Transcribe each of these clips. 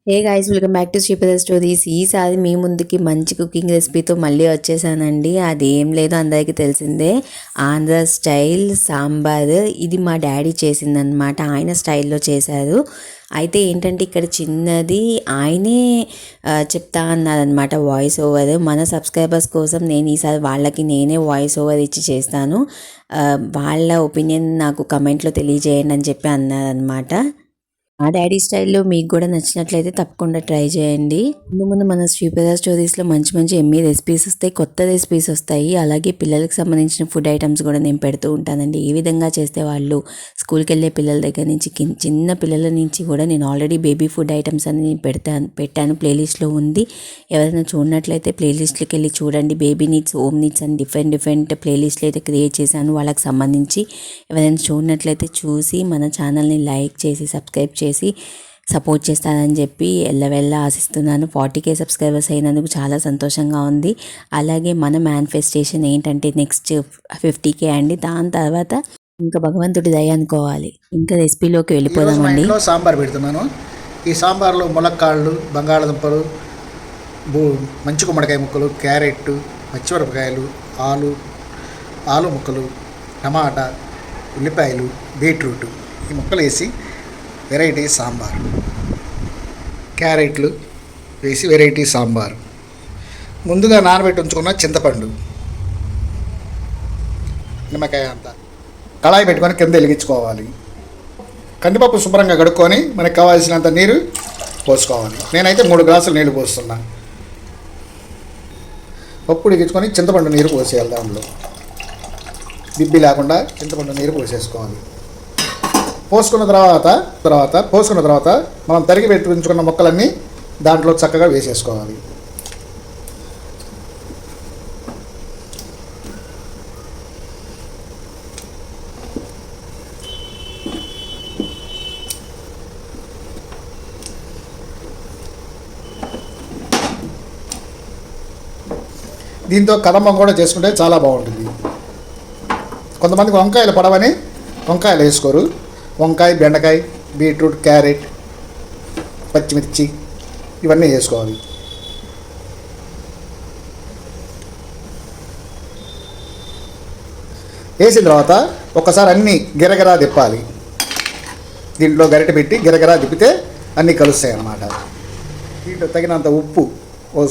Hey guys, welcome back to Sripada stories. ఈసారి మీ ముందుకి మంచి కుకింగ్ రెసిపీతో మళ్ళీ వచ్చేసానండి. అది ఏం లేదు, అందరికీ తెలిసిందే, ఆంధ్ర స్టైల్ సాంబార్. ఇది మా డాడీ చేసిందనమాట, ఆయన స్టైల్లో చేశారు. అయితే ఏంటంటే ఇక్కడ చిన్నది ఆయనే చెప్తా అన్నారనమాట, వాయిస్ ఓవర్. మన సబ్స్క్రైబర్స్ కోసం నేను ఈసారి వాళ్ళకి నేనే వాయిస్ ఓవర్ ఇచ్చి చేస్తాను, వాళ్ళ ఒపీనియన్ నాకు కమెంట్లో తెలియజేయండి అని చెప్పి అన్నారనమాట. మా డాడీ స్టైల్లో మీకు కూడా నచ్చినట్లయితే తప్పకుండా ట్రై చేయండి. ముందు మన శ్రీపద స్టోరీస్లో మంచి మంచి ఎమ్మీ రెసిపీస్ వస్తాయి, కొత్త రెసిపీస్ వస్తాయి. అలాగే పిల్లలకు సంబంధించిన ఫుడ్ ఐటమ్స్ కూడా నేను పెడుతూ ఉంటానండి. ఏ విధంగా చేస్తే వాళ్ళు స్కూల్కి వెళ్ళే పిల్లల దగ్గర నుంచి చిన్న పిల్లల నుంచి కూడా నేను ఆల్రెడీ బేబీ ఫుడ్ ఐటమ్స్ అని నేను పెట్టాను, ప్లేలిస్ట్లో ఉంది. ఎవరైనా చూడనట్లయితే ప్లేలిస్ట్కి వెళ్ళి చూడండి. బేబీ నీడ్స్, హోమ్ నీడ్స్ అని డిఫరెంట్ ప్లేలిస్ట్లు అయితే క్రియేట్ చేశాను వాళ్ళకి సంబంధించి. ఎవరైనా చూడనట్లయితే చూసి మన ఛానల్ని లైక్ చేసి సబ్స్క్రైబ్ చేసి సపోర్ట్ చేస్తానని చెప్పి ఎల్లవెల్ల ఆశిస్తున్నాను. 40K సబ్స్క్రైబర్స్ అయినందుకు చాలా సంతోషంగా ఉంది. అలాగే మన మేనిఫెస్టేషన్ ఏంటంటే నెక్స్ట్ 50K అండి. దాని తర్వాత ఇంకా భగవంతుడి దయ అనుకోవాలి. ఇంకా రెసిపీలోకి వెళ్ళిపోదామండి. సాంబార్ పెడుతున్నాను. ఈ సాంబార్లో ములక్కాళ్ళు, బంగాళదుంపలు, మంచి గుమ్మడికాయ ముక్కలు, క్యారెట్, పచ్చిమిరపకాయలు, ఆలు ముక్కలు, టమాటా, ఉల్లిపాయలు, బీట్రూట్ ఈ ముక్కలు వేసి వెరైటీ సాంబార్. క్యారెట్లు వేసి వెరైటీ సాంబార్. ముందుగా నానబెట్టి ఉంచుకున్న చింతపండు, నిమ్మకాయ అంతా కళాయి పెట్టుకొని కింద వెలిగించుకోవాలి. కందిపప్పు శుభ్రంగా కడుక్కొని మనకు కావాల్సినంత నీరు పోసుకోవాలి. నేనైతే 3 గ్లాసులు నీళ్ళు పోస్తున్నా. పప్పు ఉడికించుకొని చింతపండు నీరు పోసేయాలి. దాంట్లో బిబ్బి లేకుండా చింతపండు నీరు పోసేసుకోవాలి. పోసుకున్న తర్వాత మనం తరిగి పెట్టి ఉంచుకున్న ముక్కలన్నీ దాంట్లో చక్కగా వేసేసుకోవాలి. దీంతో కదమ్మం కూడా చేసుకుంటే చాలా బాగుంటుంది. కొంతమందికి వంకాయలు పడవని వంకాయలు వేసుకోరు. వంకాయ, బెండకాయ, బీట్రూట్, క్యారెట్, పచ్చిమిర్చి ఇవన్నీ వేసుకోవాలి. వేసిన తర్వాత ఒకసారి అన్నీ గిరగిరా తిప్పాలి. దీంట్లో గరిటె పెట్టి గిరగిరా తిప్పితే అన్నీ కలుస్తాయి అన్నమాట. దీంట్లో తగినంత ఉప్పు ఓ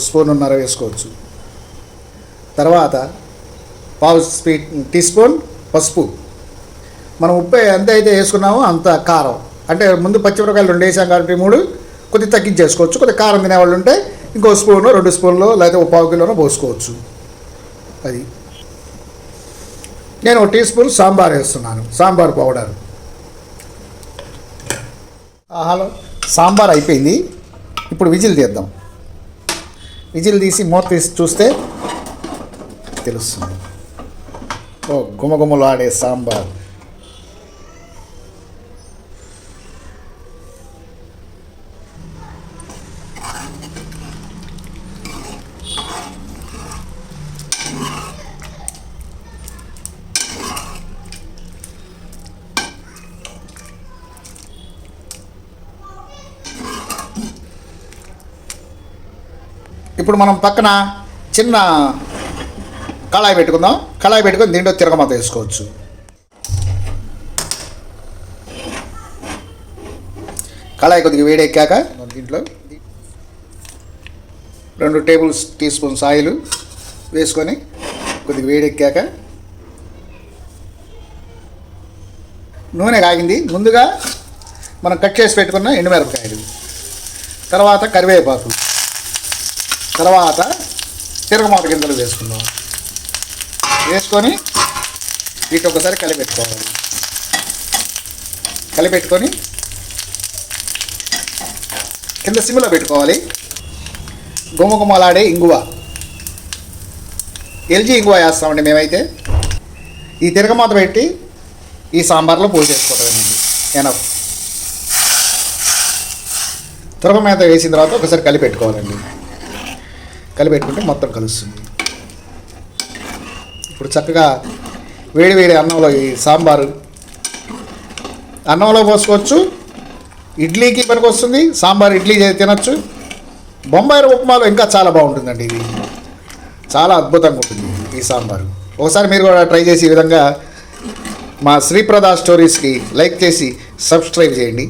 స్పూనున్నర వేసుకోవచ్చు. తర్వాత పావు టీ స్పూన్ పసుపు. మనం ఉప్పు ఎంత అయితే వేసుకున్నామో అంత కారం, అంటే ముందు పచ్చిమిరపకాయలు 2 వేసాం కాబట్టి 3, కొద్దిగా తగ్గించేసుకోవచ్చు. కొద్దిగా కారం తినేవాళ్ళు ఉంటే ఇంకో స్పూను, 2 స్పూన్లు లేకపోతే 1/4 కిలోనో పోసుకోవచ్చు. అది నేను 1 టీ స్పూన్ సాంబార్ వేస్తున్నాను, సాంబార్ పౌడర్. హలో, సాంబార్ అయిపోయింది. ఇప్పుడు విజిల్ తీద్దాం. విజిల్ తీసి మూత తీసి చూస్తే తెలుస్తుంది. ఓ గుమగుమలు ఆడే సాంబార్. ఇప్పుడు మనం పక్కన చిన్న కళాయి పెట్టుకుందాం. కళాయి పెట్టుకొని దీంట్లో తిరగమాత వేసుకోవచ్చు. కళాయి కొద్దిగా వేడెక్కాక దీంట్లో 2 టేబుల్ టీ స్పూన్స్ ఆయిల్ వేసుకొని కొద్దిగా వేడెక్కాక నూనె కాగింది. ముందుగా మనం కట్ చేసి పెట్టుకున్న ఎండుమిరపకాయలు, తర్వాత కరివేపాకు, తర్వాత తిరగమాత గింజలు వేసుకుందాం. వేసుకొని వీటి ఒకసారి కలిపెట్టుకోవాలి. కలిపెట్టుకొని కింద సిమ్లో పెట్టుకోవాలి. గుమగుమలాడే ఇంగువ, ఎల్జీ ఇంగువ వేస్తామండి మేమైతే. ఈ తిరగమాత పెట్టి ఈ సాంబార్లో పోసేసుకోవటం ఎనఫ్. తిరగమాత వేసిన తర్వాత ఒకసారి కలిపెట్టుకోవాలండి. కలిపెట్టుకుంటే మొత్తం కలుస్తుంది. ఇప్పుడు చక్కగా వేడి అన్నంలో ఈ సాంబారు అన్నంలో పోసుకోవచ్చు, ఇడ్లీకి పనికి వస్తుంది, సాంబార్ ఇడ్లీ తినచ్చు. బొంబాయి ఉప్మాలో ఇంకా చాలా బాగుంటుందండి. ఇది చాలా అద్భుతంగా ఉంటుంది ఈ సాంబారు. ఒకసారి మీరు కూడా ట్రై చేసి ఈ విధంగా మా శ్రీప్రద స్టోరీస్కి లైక్ చేసి సబ్స్క్రైబ్ చేయండి.